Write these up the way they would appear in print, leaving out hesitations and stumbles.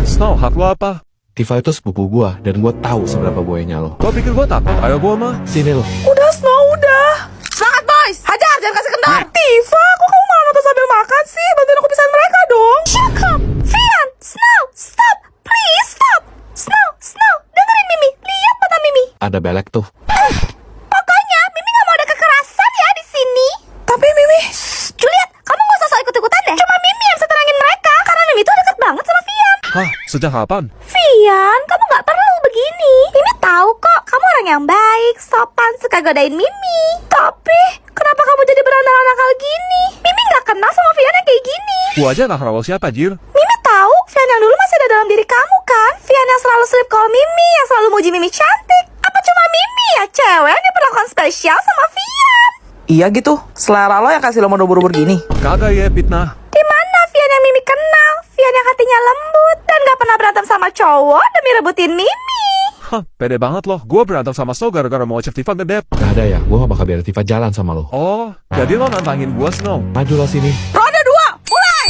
Snow, hak lo apa? Tifa itu sepupu gua, dan gua tahu seberapa buayanya lo. Lo pikir gue takut? Ayo gue mah. Sini lo. Udah Snow, udah. Semangat boys, hajar, jangan kasih kendor. Tifa, kok kamu malah nonton sambil makan sih? Bantuin aku pisahin mereka dong. Shut up, Vian, Snow, stop, please stop. Snow, dengerin Mimi, lihat mata Mimi. Ada belek tuh. Pokoknya Mimi gak mau ada kekerasan ya di sini. Tapi Mimi, Juliet, kamu gak usah sok ikutan deh. Cuma Mimi yang bisa tenangin mereka, karena Mimi tuh deket banget sama Vian. Hah, sejak kapan? Vian, kamu gak perlu begini. Mimi tahu kok, kamu orang yang baik, sopan, suka godain Mimi. Tapi, kenapa kamu jadi berandalan nakal gini? Mimi gak kenal sama Vian yang kayak gini. Gue aja gak kenal lo siapa, Jir. Mimi tahu, Vian yang dulu masih ada dalam diri kamu kan? Vian yang selalu slip call Mimi, yang selalu muji Mimi cantik. Apa cuma Mimi ya cewek yang diperlakukan spesial sama Vian? Iya gitu, selera lo yang kasih lo mendubur-dubur gini. Kagak ya, fitnah. Di mana Vian yang Mimi kenal? Vian yang hatinya lembut dan gak pernah berantem sama cowok demi rebutin Mimi. Hah, pede banget loh. Gue berantem sama Snow gara-gara mau cek Tifa ngedep. Gak ada ya, gua gak bakal biarin Tifa jalan sama lo. Oh, jadi lo nantangin gue, Snow. Maju lo sini. Ronde 2, mulai!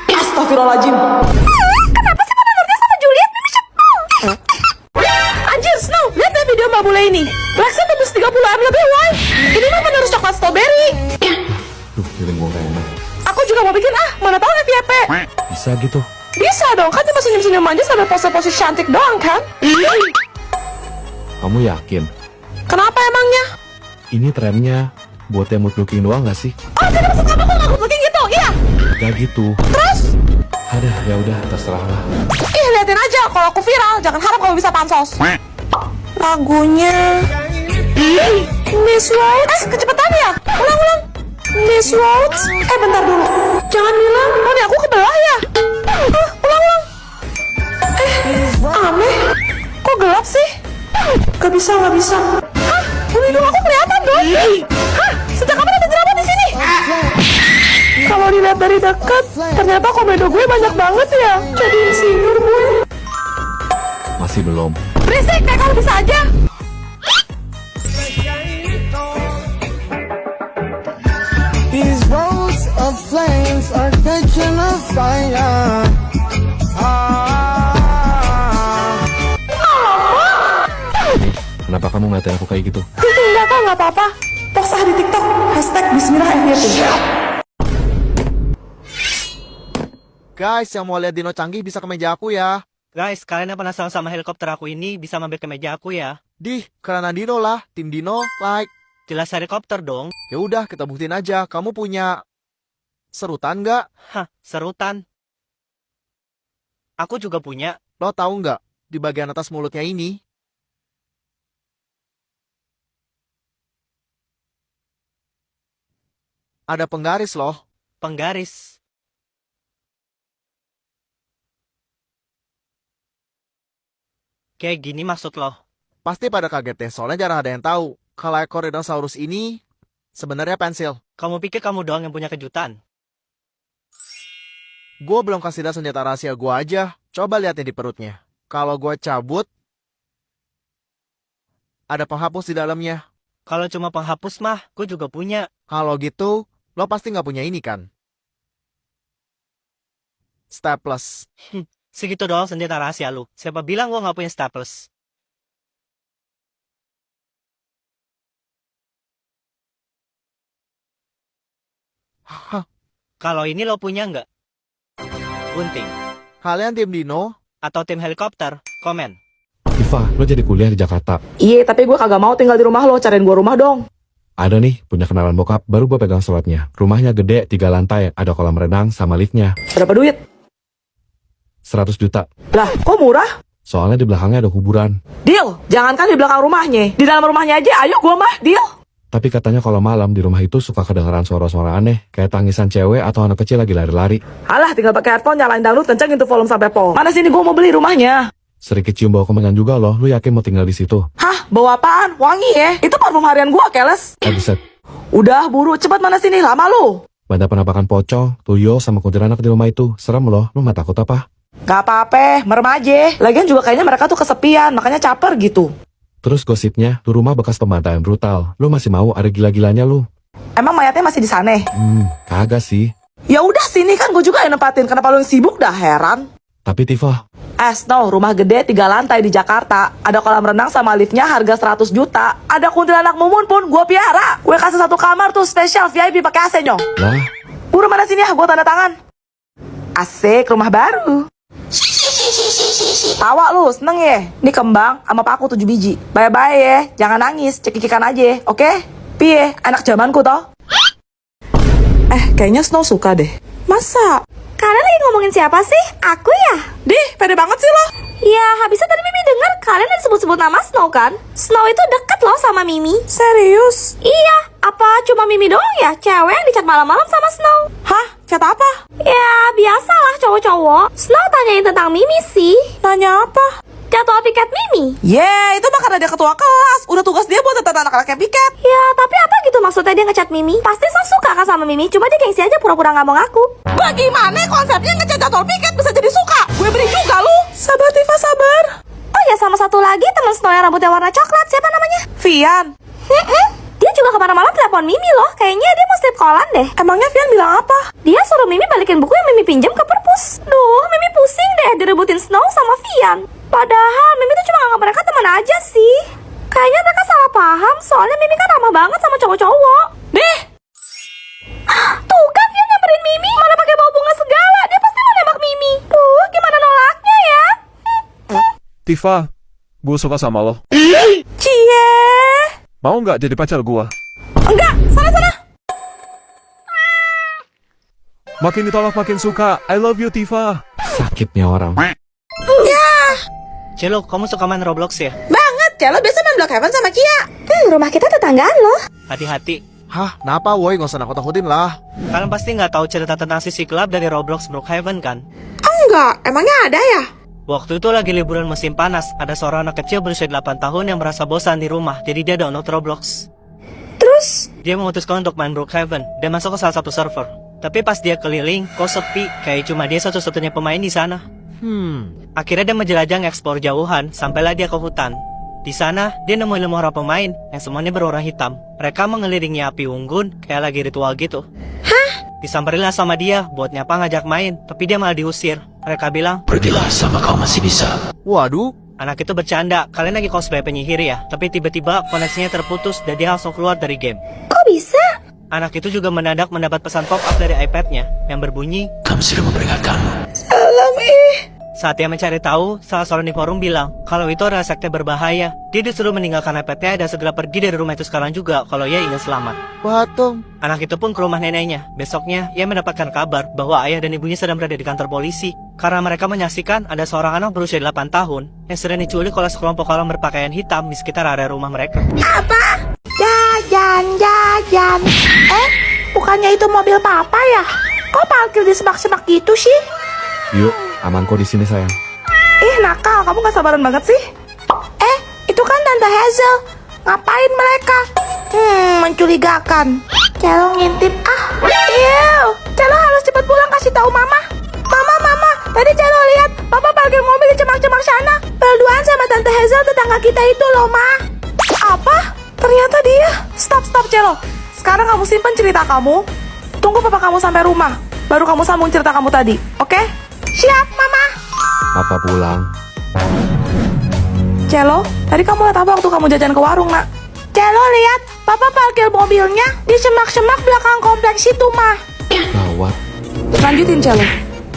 Astagfirullahaladzim. Kenapa sih penuturnya sama Juliet? Mimi sebel. Anjir, Snow, lihat deh video Mbak Bule ini. Lexi tembus 30M lebih, why? Ini mah penerus coklat strawberry. Duh, feeling gua gak enak. Aku juga mau bikin mana tahu FYP. Bisa gitu. Bisa dong, kan cuma senyum-senyum aja sambil pose-pose cantik doang kan? Kamu yakin? Kenapa emangnya? Ini trennya buat yang mood looking doang gak sih? Oh, jadi maksud kamu kok nggak looking gitu? Iya. Gak gitu. Terus? Aduh, ya udah terserah lah. Ih, liatin aja kalau aku viral, jangan harap kamu bisa pansos. Lagunya Miss Rhodes. Kecepatan ya? Ulang. Miss Rhodes. Bentar dulu. Jangan bilang, oh nih aku kebelah ya? Ulang. Aneh. Kok gelap sih? Gak bisa. Hah? Hidung aku kelihatan dong? Hah? Sejak kapan ada jerawat di sini? Kalau dilihat dari dekat, ternyata komedo gue banyak banget ya. Jadi insinyur gue. Masih belum. Berisik, kayak kamu bisa aja. These roads of flames are catching a fire. Kenapa kamu ngatain aku kayak gitu? Enggak kok, nggak apa-apa. Post di TikTok, #bismillahfyp. Guys, yang mau lihat dino canggih bisa ke meja aku ya. Guys, kalian yang penasaran sama helikopter aku ini bisa mampir ke meja aku ya. Dih, karena dino lah, tim dino, like. Jelas helikopter dong. Ya udah, kita buktiin aja. Kamu punya serutan nggak? Hah, serutan. Aku juga punya. Lo tahu nggak? Di bagian atas mulutnya ini ada penggaris loh. Penggaris. Kayak gini maksud lo? Pasti pada kaget deh, soalnya jarang ada yang tahu kalau ekor dinosaurus ini sebenarnya pensil. Kamu pikir kamu doang yang punya kejutan? Gue belum kasih lihat senjata rahasia gue aja. Coba lihatnya di perutnya. Kalau gue cabut, ada penghapus di dalamnya. Kalau cuma penghapus mah, gue juga punya. Kalau gitu, lo pasti nggak punya ini kan? Staples. Segitu doang senjata rahasia lu. Siapa bilang gue nggak punya staples? Hah, Kalau ini lo punya nggak? Gunting. kalian tim dino? Atau tim helikopter? Komen. Tifa, lo jadi kuliah di Jakarta. Iya, tapi gue kagak mau tinggal di rumah lo, cariin gue rumah dong. Ada nih, punya kenalan bokap, baru gue pegang suratnya. Rumahnya gede, 3 lantai, ada kolam renang sama liftnya. Berapa duit? 100 juta. Lah, kok murah? Soalnya di belakangnya ada kuburan. Deal, jangankan di belakang rumahnya. Di dalam rumahnya aja, ayo gue mah, deal. Tapi katanya kalau malam di rumah itu suka kedengeran suara-suara aneh, kayak tangisan cewek atau anak kecil lagi lari-lari. Alah, tinggal pakai headphone, nyalain dangdut, kencengin tuh volume sampai pol. Mana sini gue mau beli rumahnya. Sedikit cium bau kemenyan juga loh, lu yakin mau tinggal di situ? Hah, bau apaan? Wangi ya? Itu parfum harian gue, keles. Buset, Udah, buru, cepat mana sini, lama lu. benda penampakan pocong, tuyul sama kuntilanak di rumah itu. Serem loh, lu gak takut apa? Gak apa-apa, merem aja. Lagian juga kayaknya mereka tuh kesepian, makanya caper gitu. Terus gosipnya, tuh rumah bekas pembantaian brutal. Lu masih mau ada gila-gilanya lu? Emang mayatnya masih di sana? Kagak sih. Ya udah sini kan gue juga yang nempatin. Kenapa lu yang sibuk dah, heran. Tapi Tifa, Snow, rumah gede 3 lantai di Jakarta. Ada kolam renang sama liftnya harga 100 juta. Ada kuntilanak mumun pun gue piara. Gue kasih 1 kamar tuh spesial VIP pakai AC nyong. lah, Buru mana sini ya, gue tanda tangan. Asik, rumah baru. Tawa lu, seneng ya? Ini kembang sama paku 7 biji. Bye-bye ya, jangan nangis, cekikikan aja, oke? Piye, anak zamanku toh? Kayaknya Snow suka deh. Masa? Kalian lagi ngomongin siapa sih? Aku ya? Dih, pede banget sih lo. Ya, habisnya tadi Mimi dengar kalian ada sebut-sebut nama Snow kan? Snow itu deket loh sama Mimi. Serius? Iya, apa cuma Mimi doang ya? Cewek yang dicat malam-malam sama Snow. Hah? Chat apa? Ya, biasalah cowok-cowok. Snow tanyain tentang Mimi sih. Nanya apa? Jadwal piket Mimi. Itu mah karena dia ketua kelas. Udah tugas dia buat tentang anak-anaknya piket. Ya, tapi apa gitu maksudnya dia ngechat Mimi? Pasti Snow suka kan sama Mimi, cuma dia gengsi aja pura-pura gak mau ngaku. Bagaimana konsepnya ngechat jadwal piket bisa jadi suka? Gue beri juga lu. Sabar Tifa, sabar. Oh ya, sama satu lagi teman Snow yang rambutnya warna coklat, siapa namanya? Vian. Dia juga kemana-mana telepon Mimi loh. Kayaknya dia mau slip callan deh. Emangnya Vian bilang apa? Dia suruh Mimi balikin buku yang Mimi pinjam ke perpus. Duh, Mimi pusing deh direbutin Snow sama Vian. Padahal Mimi tuh cuma nganggap mereka teman aja sih. Kayaknya mereka salah paham, soalnya Mimi kan ramah banget sama cowok-cowok. Deh. Tuh kan Vian nyamperin Mimi, malah pakai bawa bunga segala. Dia pasti mau nembak Mimi. Duh, gimana nolaknya ya? Tifa, gue suka sama lo. Cie. Mau nggak jadi pacar gue? Enggak, sana-sana. Makin ditolak makin suka. I love you, Tifa. sakitnya orang. Celo, kamu suka main Roblox ya? Banget, Celo biasa main Block Heaven sama Kia. Rumah kita tetanggaan loh. Hati-hati. Hah, kenapa woi? Gak usah nakut-nakutin lah. Kalian pasti nggak tahu cerita tentang sisi gelap dari Roblox Brookhaven kan? Enggak, emangnya ada ya? Waktu itu lagi liburan musim panas, ada seorang anak kecil berusia 8 tahun yang merasa bosan di rumah, jadi dia download Roblox. Terus? Dia memutuskan untuk main Brookhaven dan masuk ke salah satu server. Tapi pas dia keliling, kok sepi, kayak cuma dia satu-satunya pemain di sana. Akhirnya dia menjelajah ngeksplor jauhan, sampailah dia ke hutan. Di sana, dia nemuin 5 orang pemain yang semuanya berwarna hitam. Mereka mengelilingi api unggun, kayak lagi ritual gitu. Disamperinlah sama dia, buat nyapa ngajak main, tapi dia malah diusir. Mereka bilang, Pergilah sama kau masih bisa. Waduh, anak itu bercanda, kalian lagi cosplay penyihir ya? Tapi tiba-tiba koneksinya terputus dan dia langsung keluar dari game. Kok bisa? Anak itu juga mendadak mendapat pesan pop-up dari iPad-nya yang berbunyi, Kami sudah memperingatkanmu. saat dia mencari tahu, salah seorang di forum bilang kalau itu adalah sekte berbahaya. Dia disuruh meninggalkan iPad-nya dan segera pergi dari rumah itu sekarang juga kalau ia ingin selamat. patung. Anak itu pun ke rumah neneknya. Besoknya, ia mendapatkan kabar bahwa ayah dan ibunya sedang berada di kantor polisi. Karena mereka menyaksikan ada seorang anak berusia 8 tahun yang sedang diculik oleh sekelompok orang berpakaian hitam di sekitar area rumah mereka. Jajan. Bukannya itu mobil papa ya? Kok parkir di semak-semak gitu sih? Yuk, aman kok di sini sayang. Nakal, kamu gak sabaran banget sih. Itu kan Tante Hazel. Ngapain mereka? Mencurigakan. Celo ngintip. Celo harus cepat pulang kasih tahu mama. Mama, tadi Celo lihat papa parkir mobil di cemak-cemak sana. Berduaan sama Tante Hazel tetangga kita itu loh, Ma. Apa? Ternyata dia. Stop, Celo. Sekarang kamu simpan cerita kamu. Tunggu papa kamu sampai rumah. Baru kamu sambung cerita kamu tadi, oke? Siap, Mama. Papa pulang. Celo, tadi kamu lihat apa waktu kamu jajan ke warung, Nak? Celo lihat, papa parkir mobilnya di semak-semak belakang kompleks itu, Ma. Gawat. Lanjutin, Celo.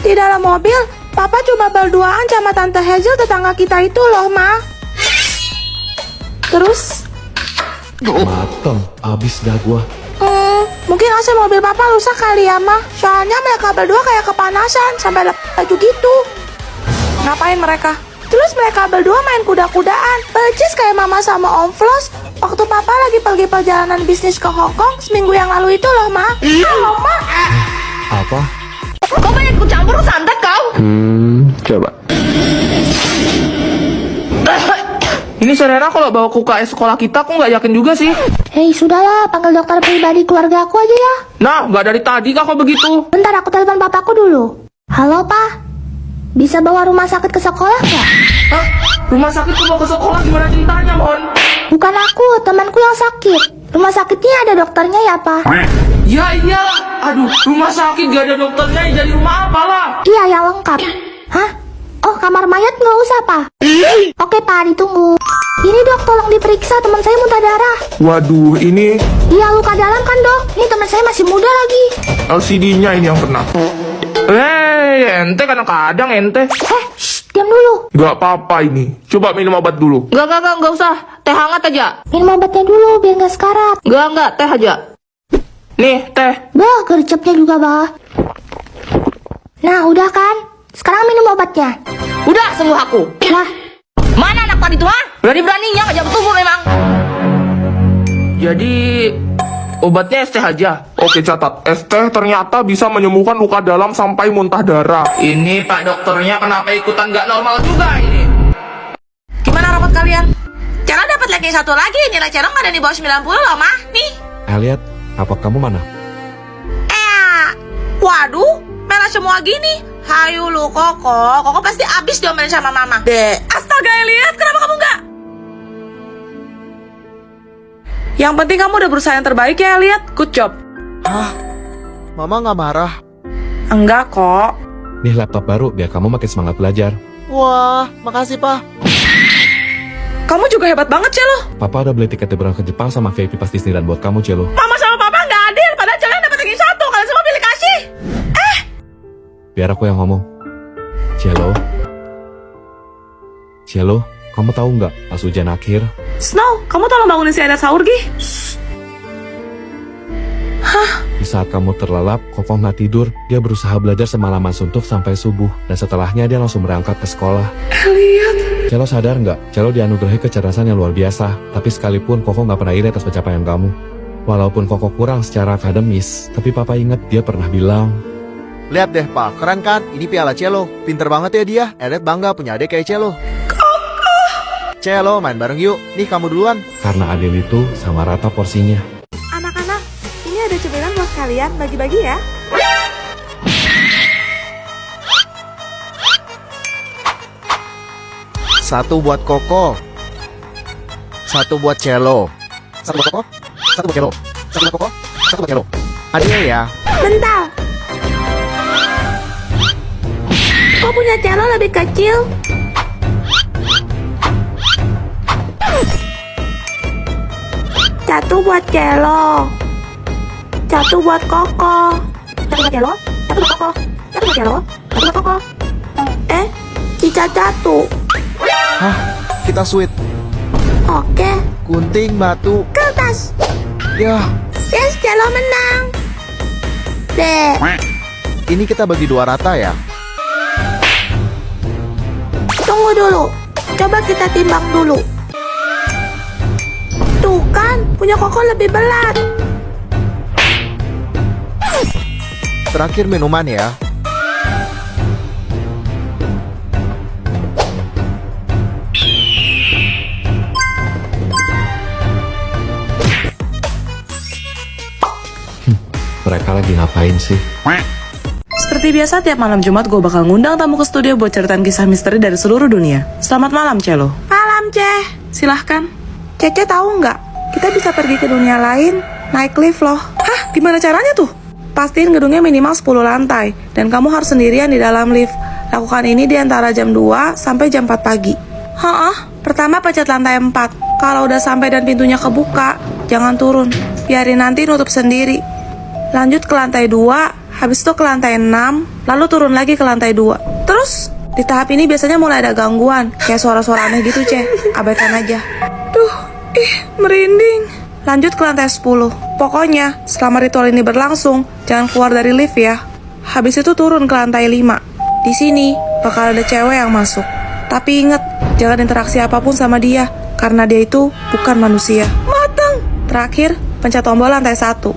Di dalam mobil, papa cuma berduaan sama Tante Hazel tetangga kita itu loh, Ma. Terus? Mateng. Abis dah gua. Mungkin AC mobil papa rusak kali ya, Ma. Soalnya mereka berdua kayak kepanasan sampai lepas baju gitu. Ngapain mereka? Terus mereka berdua main kuda-kudaan. Percis kayak mama sama Om Flos waktu papa lagi pergi perjalanan bisnis ke Hong Kong seminggu yang lalu itu loh, Ma. Halo, Ma. Apa? Kok banyak ikut campur santet kau? Coba. Ini saudara kalau bawa ke UKS sekolah kita kok nggak yakin juga sih. Hei, sudahlah, panggil dokter pribadi keluarga aku aja ya. Nah, nggak dari tadi kak kok begitu. Bentar, aku telepon papaku dulu. Halo, Pak. Bisa bawa rumah sakit ke sekolah nggak? Hah? Rumah sakit kok mau ke sekolah gimana ceritanya, Mon? Bukan aku, temanku yang sakit. Rumah sakitnya ada dokternya ya, Pak? Ya iyalah. Aduh, rumah sakit gak ada dokternya, jadi rumah apa lah? Iya, ya lengkap. Hah? Oh, kamar mayat nggak usah, Pak? Oke, Pak, ditunggu. Ini dok, tolong diperiksa, teman saya muntah darah. Waduh, ini Iya, luka dalam kan dok? Ini teman saya masih muda lagi. LCD-nya ini yang kena. Ente kadang-kadang ente. Diam dulu. Gak apa-apa ini. Coba minum obat dulu. Enggak usah. Teh hangat aja. Minum obatnya dulu biar nggak sekarat. Enggak, teh aja. Nih, teh. Bah, gercepnya juga, bah. Nah, udah kan? Sekarang minum obatnya. Udah, sembuh aku. Lah, Mana anak tadi tuh, ha? Berani-beraninya ngajak bertumbuh memang. Jadi, obatnya es teh aja. Oke, catat. Es teh ternyata bisa menyembuhkan luka dalam sampai muntah darah. Ini Pak dokternya kenapa ikutan gak normal juga ini? Gimana rapat kalian? Cara dapat ranking 1 lagi, nilai Cero nggak ada di bawah 90 loh, Mah. Nih. Elliot, apa kamu mana? waduh, merah semua gini. Hayu lu, Koko pasti abis diomelin sama Mama. Dek, astaga Elliot, kenapa kamu nggak? Yang penting kamu udah berusaha yang terbaik ya, Elliot. Good job. Hah? Mama nggak marah? Enggak kok. Nih laptop baru biar kamu makin semangat belajar. Wah, makasih, Pak. Kamu juga hebat banget, Celo. Papa udah beli tiket liburan ke Jepang sama VIP pas Disneyland buat kamu, Celo. Mama sama Papa nggak adil, padahal kalian dapat ranking 1. Kalian semua pilih kasih. Biar aku yang ngomong. Cielo, kamu tahu nggak pas hujan akhir? Snow, kamu tolong bangunin si Adat sahur, Gi. Di saat kamu terlelap, Koko nggak tidur. Dia berusaha belajar semalaman suntuk sampai subuh. Dan setelahnya dia langsung berangkat ke sekolah. Elliot. Cielo sadar nggak? Cielo dianugerahi kecerdasan yang luar biasa. Tapi sekalipun Koko nggak pernah iri atas pencapaian kamu. Walaupun Koko kurang secara akademis, tapi Papa ingat dia pernah bilang, Lihat deh, Pak. Keren kan? Ini piala Celo. Pinter banget ya dia. Elliot bangga punya adik kayak Celo. Celo, main bareng yuk. Nih, kamu duluan. karena adil itu sama rata porsinya. Anak-anak, ini ada cemilan buat kalian, bagi-bagi ya. Satu buat Koko. Satu buat Celo. Satu buat Koko. Satu buat Celo. Satu buat Koko. Satu buat Celo. Adil ya. Bentar. Kok punya Celo lebih kecil? Satu buat Celo. Satu buat Koko. Satu buat Celo. Satu buat Koko. Satu buat Celo. Satu buat Koko. Sisa satu. Hah? Kita sweet. Oke. Gunting, batu. Kertas. Ya, Yes, Celo menang. Dek. ini kita bagi dua rata ya. Tunggu dulu. Coba kita timbang dulu. Tuh kan, punya Koko lebih berat. Terakhir minuman ya. Mereka lagi ngapain sih? Seperti biasa, tiap malam Jumat gue bakal ngundang tamu ke studio buat ceritain kisah misteri dari seluruh dunia. Selamat malam, Celo. Malam, Ceh. Silahkan. Cece tahu nggak? Kita bisa pergi ke dunia lain, naik lift loh. Hah? Gimana caranya tuh? Pastiin gedungnya minimal 10 lantai, dan kamu harus sendirian di dalam lift. Lakukan ini di antara jam 2 sampai jam 4 pagi. Pertama pencet lantai 4. Kalau udah sampai dan pintunya kebuka, jangan turun. Biarin nanti nutup sendiri. Lanjut ke lantai 2, habis itu ke lantai 6, lalu turun lagi ke lantai 2. Terus, di tahap ini biasanya mulai ada gangguan, kayak suara-suara aneh gitu, Ceh. Abaikan aja. Merinding. Lanjut ke lantai 10. Pokoknya, selama ritual ini berlangsung, jangan keluar dari lift ya. Habis itu turun ke lantai 5. Di sini, bakal ada cewek yang masuk. Tapi inget, jangan interaksi apapun sama dia, karena dia itu bukan manusia. Matang! Terakhir, pencet tombol lantai 1.